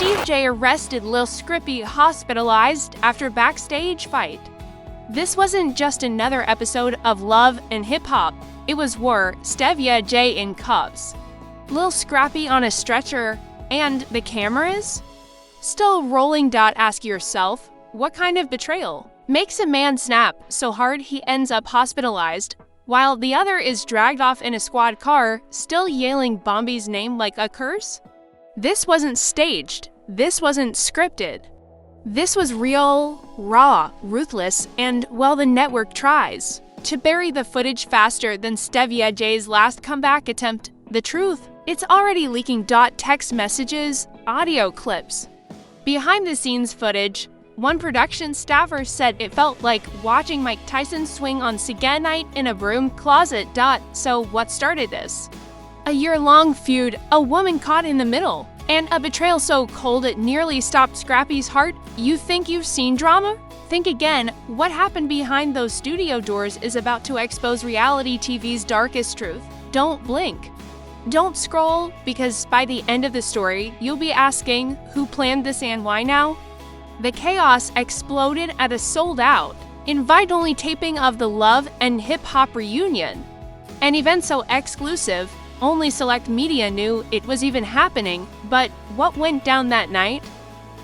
Steave J arrested Lil Scrippy hospitalized after backstage fight. This wasn't just another episode of Love and Hip Hop. It was war, Steave J in cuffs, Lil Scrippy on a stretcher, and the cameras? Still rolling. Ask yourself, what kind of betrayal makes a man snap so hard he ends up hospitalized, while the other is dragged off in a squad car, still yelling Bambi's name like a curse? This wasn't staged. This wasn't scripted. This was real, raw, ruthless, and, well, the network tries to bury the footage faster than Steave J's last comeback attempt. The truth, it's already leaking. Text messages, audio clips, behind-the-scenes footage. One production staffer said it felt like watching Mike Tyson swing on Cigar night in a broom closet. So what started this? A year-long feud, a woman caught in the middle, and a betrayal so cold it nearly stopped Scrappy's heart. You think you've seen drama? Think again. What happened behind those studio doors is about to expose reality TV's darkest truth. Don't blink. Don't scroll, because by the end of the story, you'll be asking, who planned this and why now? The chaos exploded at a sold-out, invite-only taping of the Love and Hip Hop reunion. An event so exclusive, only select media knew it was even happening, but what went down that night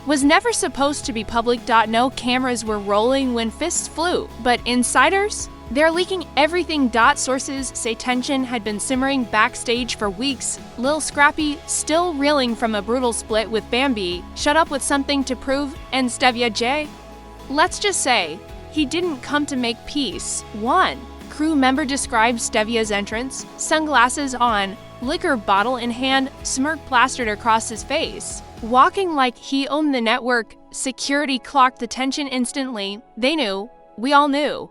was never supposed to be public. No cameras were rolling when fists flew, but insiders? They're leaking everything. Sources say tension had been simmering backstage for weeks. Lil Scrippy, still reeling from a brutal split with Bambi, shut up with something to prove, and Steave J? Let's just say, he didn't come to make peace. One crew member described Stevia's entrance, sunglasses on, liquor bottle in hand, smirk plastered across his face. Walking like he owned the network, security clocked the tension instantly. They knew, we all knew,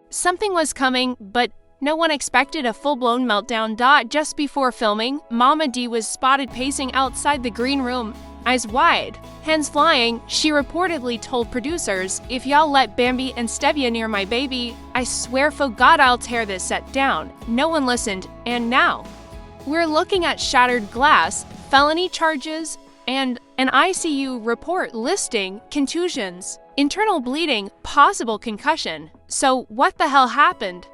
something was coming, but no one expected a full-blown meltdown. Just before filming, Mama D was spotted pacing outside the green room, eyes wide, hands flying. She reportedly told producers, if y'all let Bambi and Steave near my baby, I swear for God I'll tear this set down. No one listened, and now we're looking at shattered glass, felony charges, and an ICU report listing contusions, internal bleeding, possible concussion. So what the hell happened?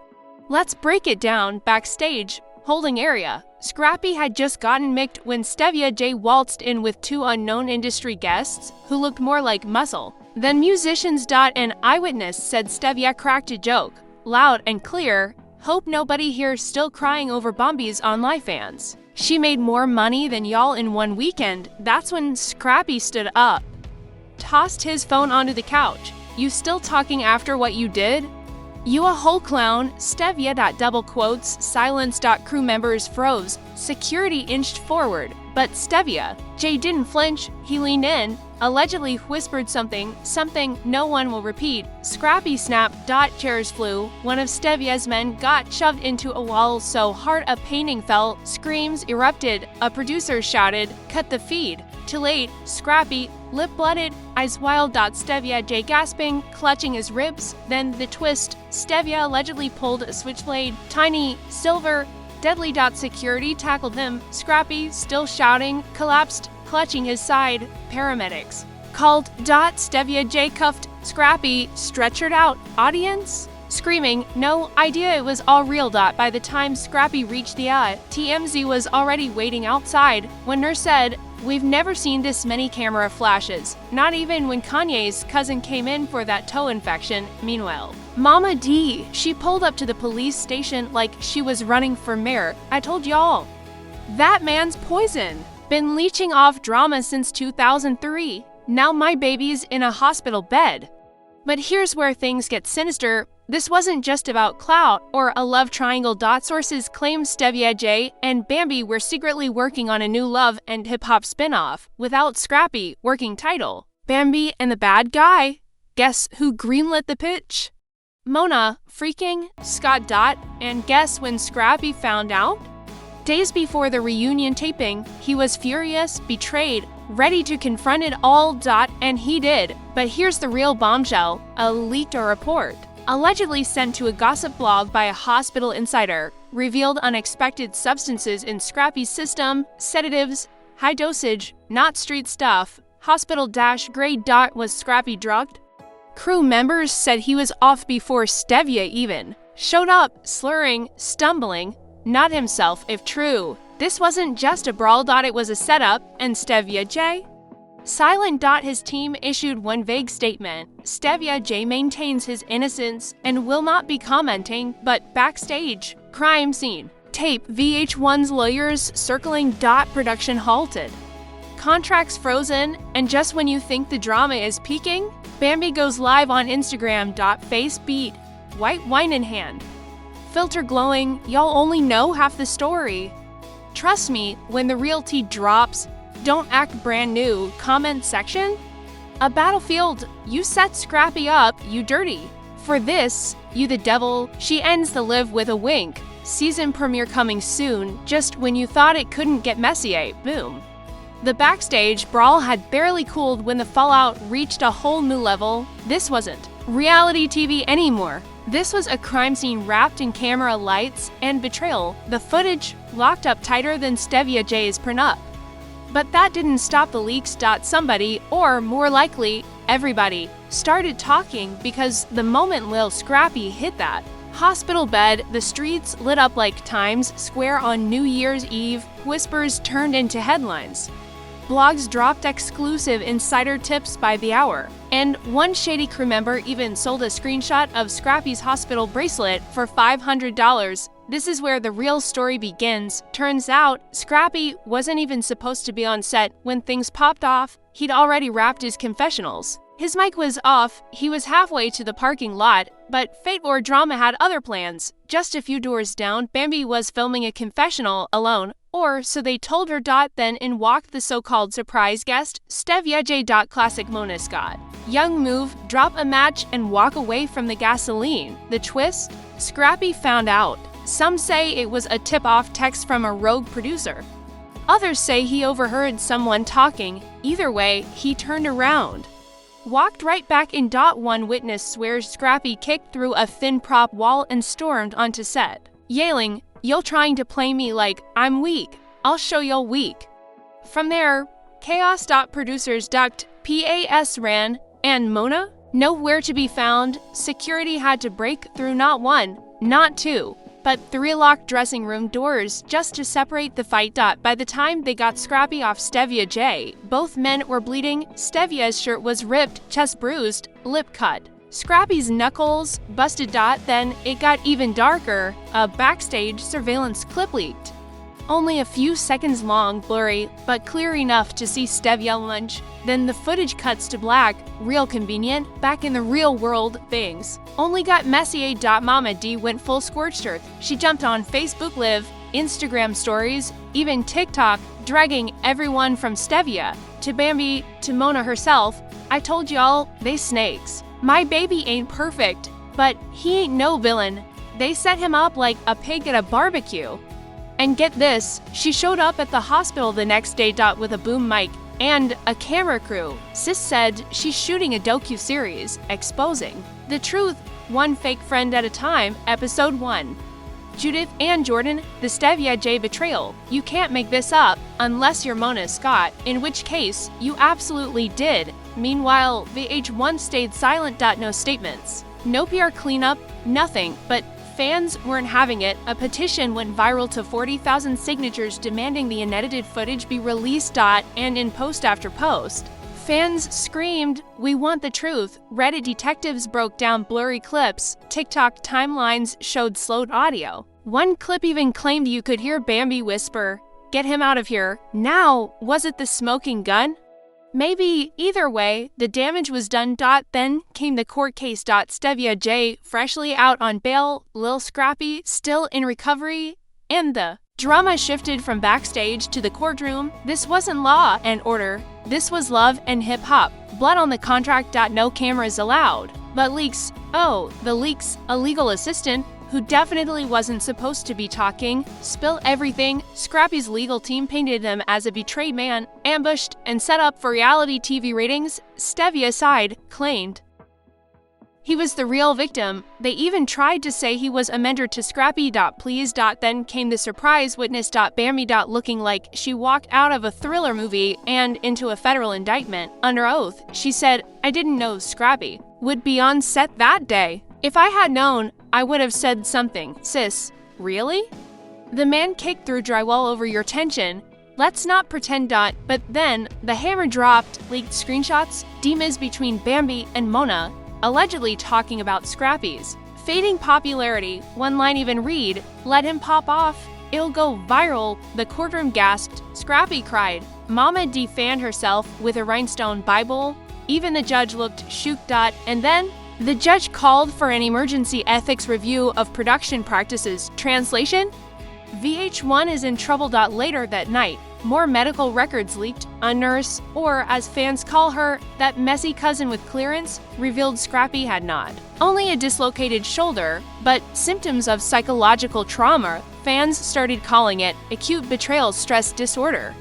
Let's break it down. Backstage, holding area. Scrappy had just gotten micked when Steave J waltzed in with two unknown industry guests who looked more like muscle than musicians. An eyewitness said Steave cracked a joke, loud and clear, hope nobody here still crying over Bambi's OnlyFans. She made more money than y'all in one weekend. That's when Scrappy stood up, tossed his phone onto the couch. You still talking after what you did? You a whole clown, Steave. Double quotes, silence. Crew members froze, security inched forward, but Steave J didn't flinch. He leaned in, allegedly whispered something no one will repeat. Scrappy snapped. Chairs flew. One of Stevie's men got shoved into a wall so hard a painting fell. Screams erupted. A producer shouted, cut the feed. Too late. Scrappy, lip blooded, eyes wild. Steave J gasping, clutching his ribs. Then the twist. Steave allegedly pulled a switchblade. Tiny, silver, deadly. Security tackled him. Scrappy, still shouting, collapsed, clutching his side. Paramedics called. Steave J cuffed Scrappy, stretchered out. Audience screaming, no idea it was all real. By the time Scrappy reached the TMZ was already waiting outside. When nurse said, we've never seen this many camera flashes, not even when Kanye's cousin came in for that toe infection. Meanwhile, Mama D, she pulled up to the police station like she was running for mayor. I told y'all, that man's poison. Been leeching off drama since 2003. Now my baby's in a hospital bed. But here's where things get sinister. This wasn't just about clout or a love triangle. Sources claim Steave J and Bambi were secretly working on a new Love and Hip Hop spinoff without Scrappy working title. Bambi and the bad guy. Guess who greenlit the pitch? Mona freaking Scott. And guess when Scrappy found out? Days before the reunion taping, he was furious, betrayed, ready to confront it all. And he did. But here's the real bombshell, a leaked report, allegedly sent to a gossip blog by a hospital insider, revealed unexpected substances in Scrappy's system, sedatives, high dosage, not street stuff, Hospital-grade. Was Scrappy drugged? Crew members said he was off before Steave even showed up, slurring, stumbling, not himself if true. This wasn't just a brawl. It was a setup, and Steave J. Silent. His team issued one vague statement. Steave J maintains his innocence and will not be commenting, but backstage. Crime scene. Tape. VH1's lawyers circling. Production halted. Contracts frozen, and just when you think the drama is peaking, Bambi goes live on Instagram. Face beat. White wine in hand. Filter glowing. Y'all only know half the story. Trust me, when the real tea drops, don't act brand new. Comment section. A battlefield. You set Scrappy up, you dirty. For this, you the devil. She ends the live with a wink. Season premiere coming soon, just when you thought it couldn't get messy, boom. The backstage brawl had barely cooled when the fallout reached a whole new level. This wasn't reality TV anymore. This was a crime scene wrapped in camera lights and betrayal, the footage locked up tighter than Steave J's prenup. But that didn't stop the leaks. Somebody, or more likely, everybody, started talking because the moment Lil Scrippy hit that hospital bed, the streets lit up like Times Square on New Year's Eve. Whispers turned into headlines. Blogs dropped exclusive insider tips by the hour. And one shady crew member even sold a screenshot of Scrappy's hospital bracelet for $500. This is where the real story begins. Turns out, Scrappy wasn't even supposed to be on set when things popped off. He'd already wrapped his confessionals. His mic was off, he was halfway to the parking lot, but fate or drama had other plans. Just a few doors down, Bambi was filming a confessional alone, or so they told her. Then in walked the so-called surprise guest, Steave J. Classic Mona Scott. Young move, drop a match and walk away from the gasoline. The twist? Scrappy found out. Some say it was a tip-off text from a rogue producer. Others say he overheard someone talking. Either way, he turned around. Walked right back in. One witness swears Scrappy kicked through a thin prop wall and stormed onto set, yelling, "You're trying to play me like I'm weak. I'll show you're weak." From there, chaos. Producers ducked, PAS ran, and Mona? Nowhere to be found. Security had to break through not one, not two, but 3 locked dressing room doors just to separate the fight. By the time they got Scrappy off Steave J, both men were bleeding. Stevie's shirt was ripped, chest bruised, lip cut. Scrappy's knuckles busted. Then it got even darker. A backstage surveillance clip leaked. Only a few seconds long, blurry, but clear enough to see Steave lunge. Then the footage cuts to black. Real convenient, back in the real world, things only got messy. Mama D went full scorched earth. She jumped on Facebook Live, Instagram stories, even TikTok, dragging everyone from Steave to Bambi to Mona herself. I told y'all, they snakes. My baby ain't perfect, but he ain't no villain. They set him up like a pig at a barbecue. And get this, she showed up at the hospital the next day. With a boom mic and a camera crew. Sis said she's shooting a docu-series, exposing the truth, one fake friend at a time. Episode 1. Judith and Jordan, the Steave J betrayal. You can't make this up unless you're Mona Scott, in which case you absolutely did. Meanwhile, VH1 stayed silent. No statements, no PR cleanup, nothing, but fans weren't having it. A petition went viral to 40,000 signatures demanding the unedited footage be released. And in post after post, fans screamed, "We want the truth." Reddit detectives broke down blurry clips. TikTok timelines showed slowed audio. One clip even claimed you could hear Bambi whisper, "Get him out of here." Now, was it the smoking gun? Maybe. Either way, the damage was done. Then came the court case. Steave J freshly out on bail, Lil Scrippy still in recovery, and the drama shifted from backstage to the courtroom. This wasn't law and order. This was love and hip-hop. Blood on the contract. No cameras allowed. But leaks. Oh, the leaks. A legal assistant, who definitely wasn't supposed to be talking, spill everything. Scrappy's legal team painted him as a betrayed man, ambushed and set up for reality TV ratings. Steave side claimed. He was the real victim. They even tried to say he was a mentor to Scrappy. Please. Then came the surprise witness. Bambi. Looking like she walked out of a thriller movie and into a federal indictment. Under oath, she said, "I didn't know Scrappy would be on set that day. If I had known, I would have said something." Sis, really? The man kicked through drywall over your tension. Let's not pretend. But then, the hammer dropped, leaked screenshots, demons between Bambi and Mona, allegedly talking about Scrappy's fading popularity. One line even read, "Let him pop off. It'll go viral." The courtroom gasped. Scrappy cried. Mama defanned herself with a rhinestone Bible. Even the judge looked shook. And then, the judge called for an emergency ethics review of production practices. Translation? VH1 is in trouble. Later that night, more medical records leaked. A nurse, or as fans call her, that messy cousin with clearance, revealed Scrappy had not only a dislocated shoulder, but symptoms of psychological trauma. Fans started calling it acute betrayal stress disorder.